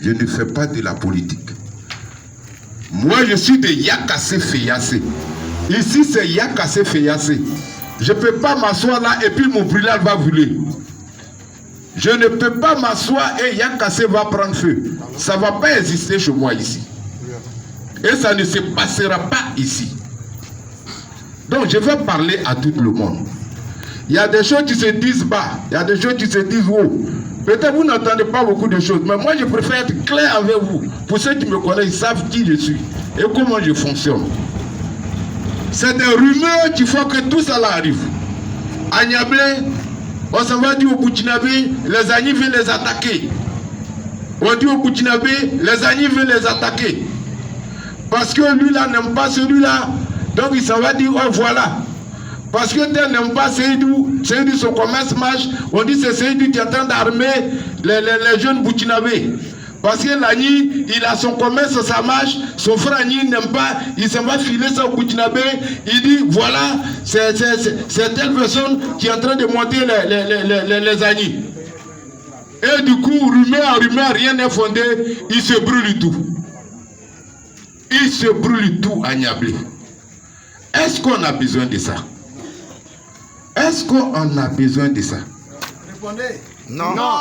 Je ne fais pas de la politique. Moi, je suis de Yakassé Feyassé. Ici, c'est Yakassé Feyassé. Je ne peux pas m'asseoir là et puis mon brûlard va brûler. Je ne peux pas m'asseoir et Yakassé va prendre feu. Ça ne va pas exister chez moi ici. Et ça ne se passera pas ici. Donc, je vais parler à tout le monde. Il y a des choses qui se disent bas, il y a des choses qui se disent haut. Peut-être vous n'entendez pas beaucoup de choses, mais moi je préfère être clair avec vous. Pour ceux qui me connaissent, ils savent qui je suis et comment je fonctionne. C'est des rumeurs qui font que tout ça là arrive. À Niablé, on s'en va dire au Burkinabé, les Agnis viennent les attaquer. On dit au Burkinabé, les Agnis viennent les attaquer. Parce que lui là n'aime pas celui-là. Donc il s'en va dire, oh voilà. Parce que tel n'aime pas Seydou, Seydou son commerce marche, on dit c'est Seydou qui est en train d'armer les jeunes Burkinabés. Parce que l'Agni, il a son commerce, ça marche, son frère Agni n'aime pas, il s'en va filer ça au Burkinabé, il dit voilà, c'est telle personne qui est en train de monter les Agni. Et du coup, rumeur en rumeur, rien n'est fondé, il se brûle tout. Il se brûle tout à Niablé. Est-ce qu'on a besoin de ça? Est-ce qu'on a besoin de ça? Répondez. Non. Non.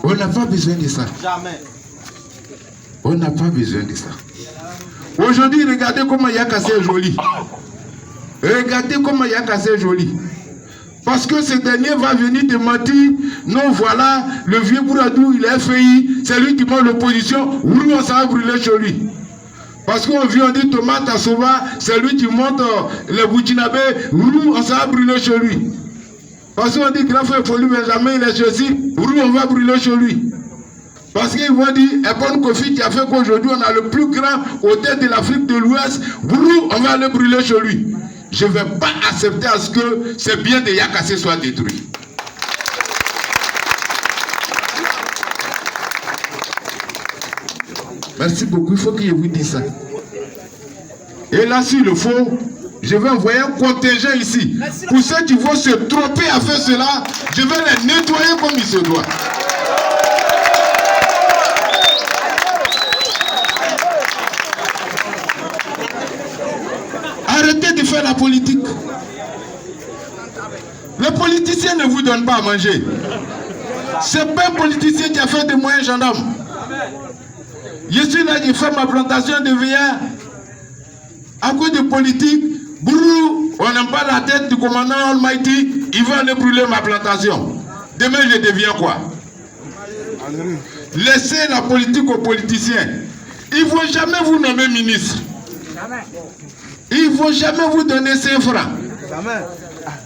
On n'a pas besoin de ça. Jamais. On n'a pas besoin de ça. Aujourd'hui, regardez comment Yakassé est joli. Regardez comment Yakassé est joli. Parce que ce dernier va venir te mentir. Non, voilà, le vieux Bouradou, il est FI. C'est lui qui monte l'opposition. Oui, on s'en va brûler chez lui. Parce qu'on vient, on dit tomate à Sova, c'est lui qui monte les Burkinabés, roux, on s'en va brûler chez lui. Parce qu'on dit grand frère Foli Benjamin, il est ceci, roux, on va brûler chez lui. Parce qu'ils vont dire, Ebon Kofi qui a fait qu'aujourd'hui on a le plus grand hôtel de l'Afrique de l'Ouest, roux, on va aller brûler chez lui. Je ne vais pas accepter à ce que ces biens de Yakassé soient détruits. Merci beaucoup, il faut que je vous dise ça. Et là, s'il le faut, je vais envoyer un contingent ici. Pour ceux qui vont se tromper à faire cela, je vais les nettoyer comme il se doit. Arrêtez de faire la politique. Le politicien ne vous donne pas à manger. C'est pas un politicien qui a fait des moyens gendarmes. Je suis là, j'ai fait ma plantation de veillard. À cause de politique, bourrou, on n'aime pas la tête du commandant Almighty, il va aller brûler ma plantation. Demain, je deviens quoi? Laissez la politique aux politiciens. Ils ne vont jamais vous nommer ministre. Ils ne vont jamais vous donner 5 francs.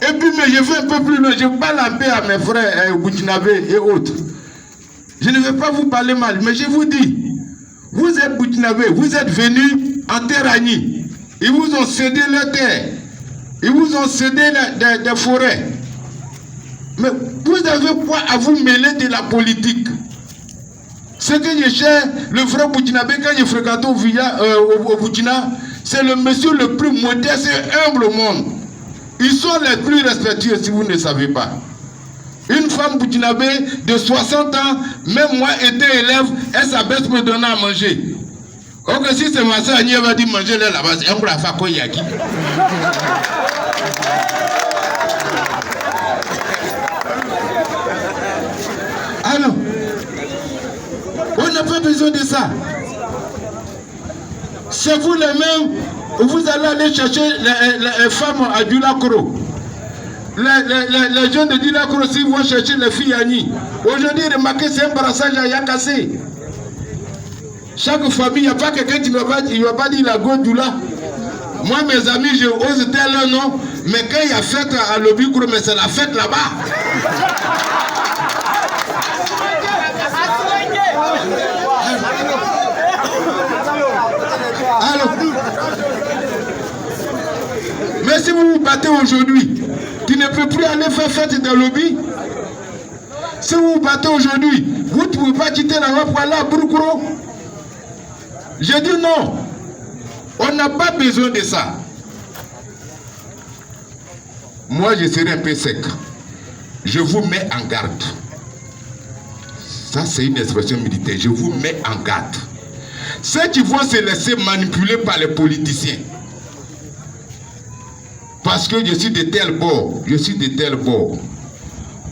Et puis, mais je vais un peu plus loin, je parle un peu à mes frères Burkinabés et autres. Je ne vais pas vous parler mal, mais je vous dis, vous êtes Burkinabés, vous êtes venus en terre Agni. Ils vous ont cédé leur terre. Ils vous ont cédé des forêts. Mais vous avez quoi à vous mêler de la politique? Ce que je cherche, le frère Burkinabé, quand je fréquente au Burkina, c'est le monsieur le plus modeste et humble au monde. Ils sont les plus respectueux si vous ne savez pas. Une femme Burkinabé de 60 ans, même moi étais élève, elle s'abaisse me donner à manger. Ok, si c'est ma soeur, elle va dire manger là-bas, c'est un peu la fako yaki. Alors, on n'a pas besoin de ça. C'est vous les mêmes, vous allez aller chercher les femmes à Dulakro. Les jeunes de Dulakro aussi vont chercher les filles à Ni. Aujourd'hui, remarquez, c'est un brassage à Yakassé. Chaque famille, il n'y a pas quelqu'un qui ne va pas dire la Godoula. Moi, mes amis, je ose tel nom, mais quand il y a fête à Lobikro, mais c'est la fête là-bas. Alors, mais si vous vous battez aujourd'hui, tu ne peux plus aller faire fête dans le lobby. Si vous vous battez aujourd'hui, vous ne pouvez pas quitter la voie pour aller à Burkro. Je dis non, on n'a pas besoin de ça. Moi, je serai un peu sec. Je vous mets en garde. Ça, c'est une expression militaire. Je vous mets en garde. Ceux qui vont se laisser manipuler par les politiciens, parce que je suis de tel bord,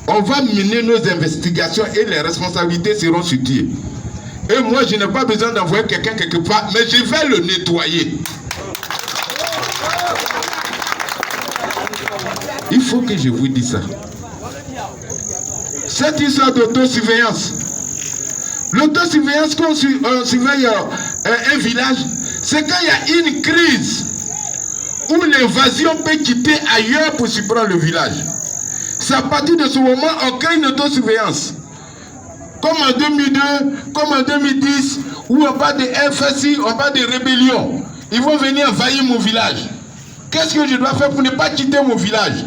on va mener nos investigations et les responsabilités seront situées. Et moi, je n'ai pas besoin d'envoyer quelqu'un quelque part, mais je vais le nettoyer. Il faut que je vous dise ça. Cette histoire d'autosurveillance, l'autosurveillance qu'on surveille un village, c'est quand il y a une crise où l'invasion peut quitter ailleurs pour surprendre le village. C'est à partir de ce moment qu'on crée une autosurveillance. Comme en 2002, comme en 2010, où on parle de FSI, on parle de rébellion. Ils vont venir envahir mon village. Qu'est-ce que je dois faire pour ne pas quitter mon village?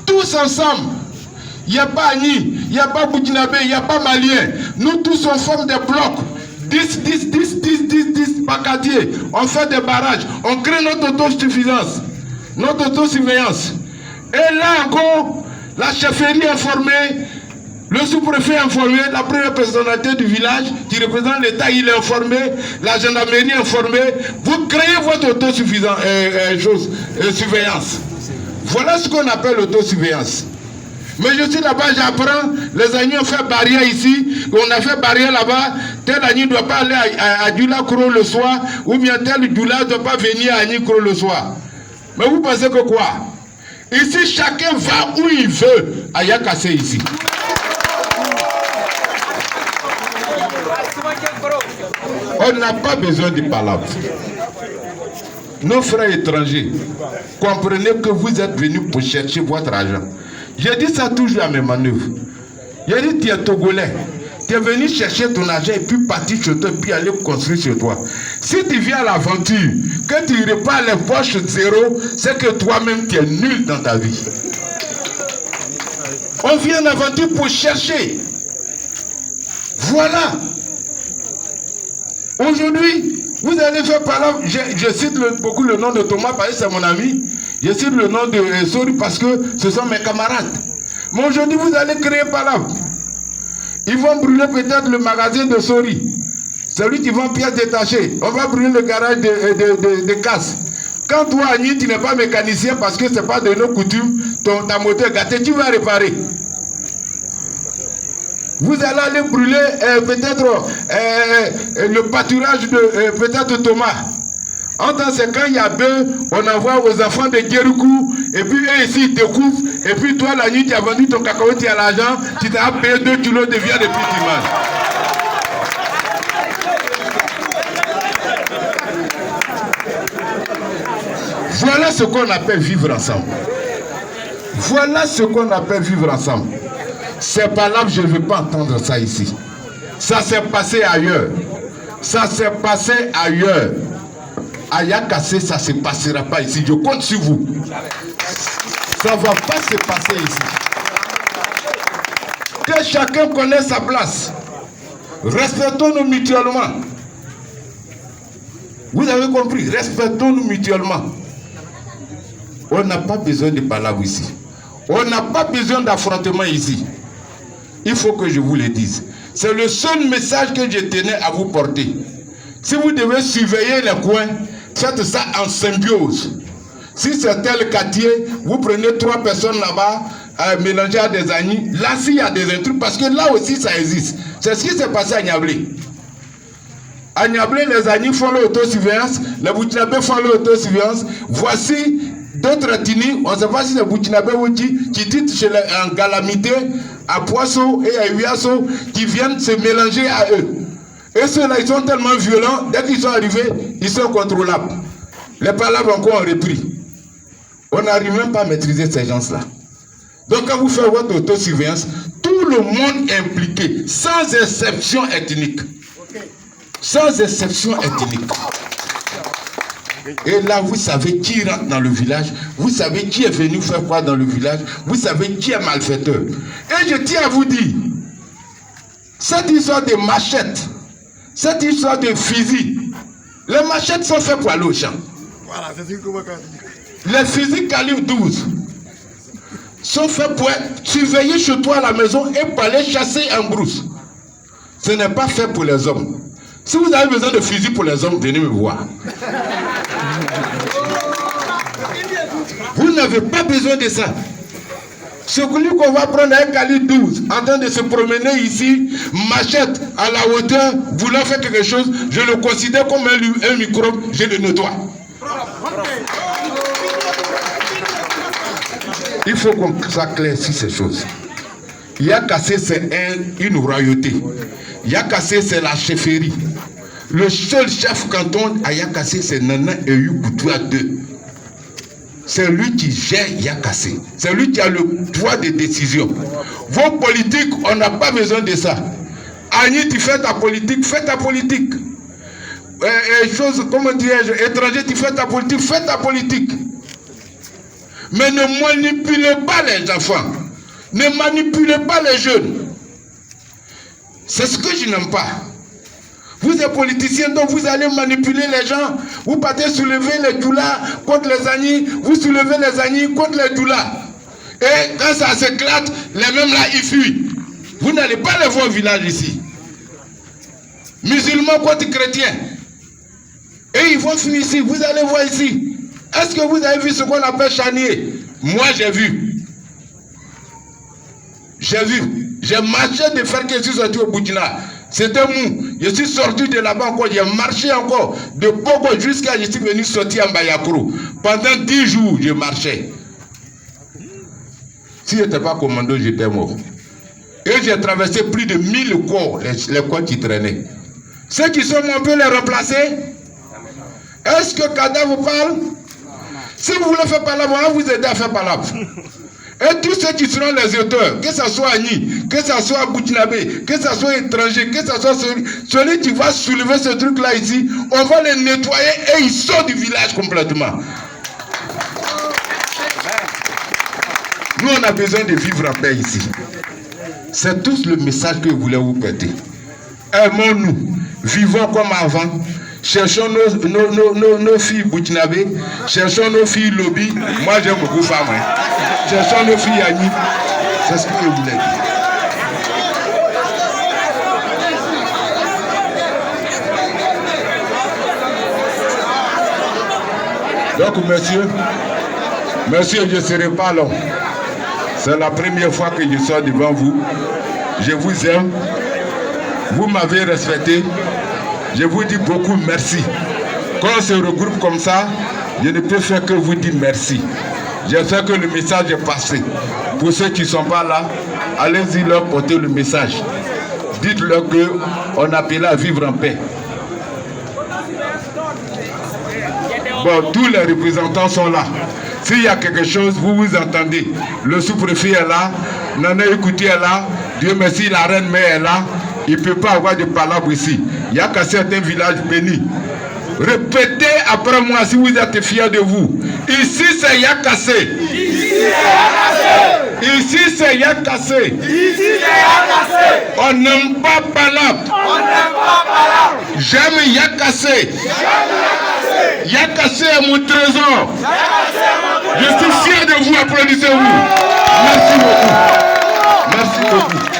Tous ensemble. Il n'y a pas Agni, il n'y a pas Burkinabé, il n'y a pas Malien. Nous tous on forme des blocs. 10 par quartier. On fait des barrages. On crée notre autosuffisance, notre autosurveillance. Et là encore, la chefferie informée, le sous-préfet informé, la première personnalité du village qui représente l'État, il est informé, la gendarmerie informée. Vous créez votre autosuffisance, surveillance. Voilà ce qu'on appelle l'autosurveillance. Mais je suis là-bas, j'apprends, les agneaux ont fait barrière ici, on a fait barrière là-bas, tel agneau ne doit pas aller à Djoula-Kro le soir, ou bien tel Djoula ne doit pas venir à Agni-Kro le soir. Mais vous pensez que quoi? Ici, chacun va où il veut à Yakassé ici. On n'a pas besoin de palabres. Nos frères étrangers, comprenez que vous êtes venus pour chercher votre argent. J'ai dit ça toujours à mes manœuvres. J'ai dit, tu es Togolais. Tu es venu chercher ton argent et puis partir chez toi et puis aller construire chez toi. Si tu viens à l'aventure, que tu repars les poches zéro, c'est que toi-même tu es nul dans ta vie. On vient en aventure pour chercher. Voilà. Aujourd'hui, vous allez faire par là, je cite beaucoup le nom de Thomas parce que c'est mon ami. Je cite le nom de Sori parce que ce sont mes camarades. Mais aujourd'hui, vous allez créer par là. Ils vont brûler peut-être le magasin de Sori. Celui qui vend pièces détachées. On va brûler le garage de casse. Quand toi, Agni, tu n'es pas mécanicien parce que ce n'est pas de nos coutumes, ta moto est gâtée, tu vas réparer. Vous allez aller brûler peut-être le pâturage de peut-être Thomas. En tant que quand il y a bœuf, on envoie aux enfants de Guéroukou, et puis eux ici ils te couvrent, et puis toi la nuit tu as vendu ton cacao, tu as l'argent, tu t'as payé 2 kilos de viande depuis dimanche. Voilà ce qu'on appelle vivre ensemble. Voilà ce qu'on appelle vivre ensemble. C'est pas là que je ne veux pas entendre ça ici. Ça s'est passé ailleurs. Ça s'est passé ailleurs. À Yakassé, ça ne se passera pas ici. Je compte sur vous. Ça ne va pas se passer ici. Que chacun connaisse sa place. Respectons-nous mutuellement. Vous avez compris? Respectons-nous mutuellement. On n'a pas besoin de palabres ici. On n'a pas besoin d'affrontement ici. Il faut que je vous le dise. C'est le seul message que je tenais à vous porter. Si vous devez surveiller les coins, faites ça en symbiose. Si c'est tel quartier, vous prenez 3 personnes là-bas, mélangées à des amis. Là, s'il y a des intrus, parce que là aussi ça existe. C'est ce qui s'est passé à Niablé. À Niablé, les amis font l'autosurveillance, les Burkinabés font l'autosurveillance. Voici d'autres ethnies, on ne sait pas si c'est Burkinabé ou qui titrent chez les en Galamité, à Poisson et à Huasso, qui viennent se mélanger à eux. Et ceux-là, ils sont tellement violents, dès qu'ils sont arrivés, ils sont contrôlables. Les palabres encore ont repris. On n'arrive même pas à maîtriser ces gens-là. Donc quand vous faites votre autosurveillance, tout le monde est impliqué, sans exception ethnique. Sans exception ethnique. Et là, vous savez qui rentre dans le village, vous savez qui est venu faire quoi dans le village, vous savez qui est malfaiteur. Et je tiens à vous dire, cette histoire de machettes, cette histoire de fusil, les machettes sont faites pour aller au champ. Voilà, les fusils calibre 12 sont faits pour surveiller chez toi à la maison et pour aller chasser en brousse. Ce n'est pas fait pour les hommes. Si vous avez besoin de fusil pour les hommes, venez me voir. Vous n'avez pas besoin de ça. Celui qu'on va prendre un calibre 12 en train de se promener ici, machette à la hauteur, voulant faire quelque chose, je le considère comme un microbe, je le nettoie. Il faut qu'on s'éclaircisse ces choses. Yakassé, c'est une royauté. Yakassé, c'est la chefferie. Le seul chef canton à Yakassé, c'est Nana Eyou Koutoua II. C'est lui qui gère Yakassé. C'est lui qui a le droit de décision. Vos politiques, on n'a pas besoin de ça. Annie, tu fais ta politique, fais ta politique. Comment dirais-je, étranger, tu fais ta politique, fais ta politique. Mais ne manipulez pas les enfants. Ne manipulez pas les jeunes. C'est ce que je n'aime pas. Vous êtes politicien, donc vous allez manipuler les gens. Vous partez soulever les doulas contre les agnis. Vous soulevez les agnis contre les doulas. Et quand ça s'éclate, les mêmes là, ils fuient. Vous n'allez pas les voir au village ici. Musulmans contre chrétiens. Et ils vont fuir ici. Vous allez voir ici. Est-ce que vous avez vu ce qu'on appelle chanier? Moi, j'ai vu. J'ai vu. J'ai marché de faire que je suis sorti au Burkina. C'était mou. Je suis sorti de là-bas encore. J'ai marché encore de Bogo jusqu'à je suis venu sortir en Bayakro. Pendant 10 jours, je marchais. Si je n'étais pas commando, j'étais mort. Et j'ai traversé plus de 1000 corps, les corps qui traînaient. Ceux qui sont morts, on peut les remplacer? Est-ce que Kada vous parle? Si vous voulez faire palabre, on va vous aider à faire palabre. Et tous ceux qui seront les auteurs, que ce soit Agni, que ce soit Boutinabé, que ce soit étranger, que ce soit celui qui va soulever ce truc-là ici, on va les nettoyer et ils sortent du village complètement. Nous, on a besoin de vivre en paix ici. C'est tout le message que je voulais vous prêter. Aimons-nous, vivons comme avant. Cherchons nos filles Boutinabé, cherchons nos filles Lobby. Moi, j'aime beaucoup femmes. Cherchons nos filles Agni. C'est ce que je voulais dire. Donc, monsieur, je ne serai pas long. C'est la première fois que je sors devant vous. Je vous aime. Vous m'avez respecté. Je vous dis beaucoup merci. Quand on se regroupe comme ça, je ne peux faire que vous dire merci. J'espère que le message est passé. Pour ceux qui ne sont pas là, allez-y leur porter le message. Dites-leur qu'on appelle à vivre en paix. Bon, tous les représentants sont là. S'il y a quelque chose, vous vous entendez. Le sous-préfet est là, Nana Écouté est là, Dieu merci, la reine mère est là. Il ne peut pas avoir de palabre ici. Il n'y a qu'à certains villages bénis. Répétez après moi si vous êtes fiers de vous. Ici c'est Yakassé. Ici c'est Yakassé. Ici c'est Yakassé. Ici c'est Yakassé. On n'aime pas palabre. On n'aime pas palabre. J'aime Yakassé. Yakassé est mon trésor. Je suis fier de vous. Applaudissez-vous. Merci beaucoup. Merci beaucoup.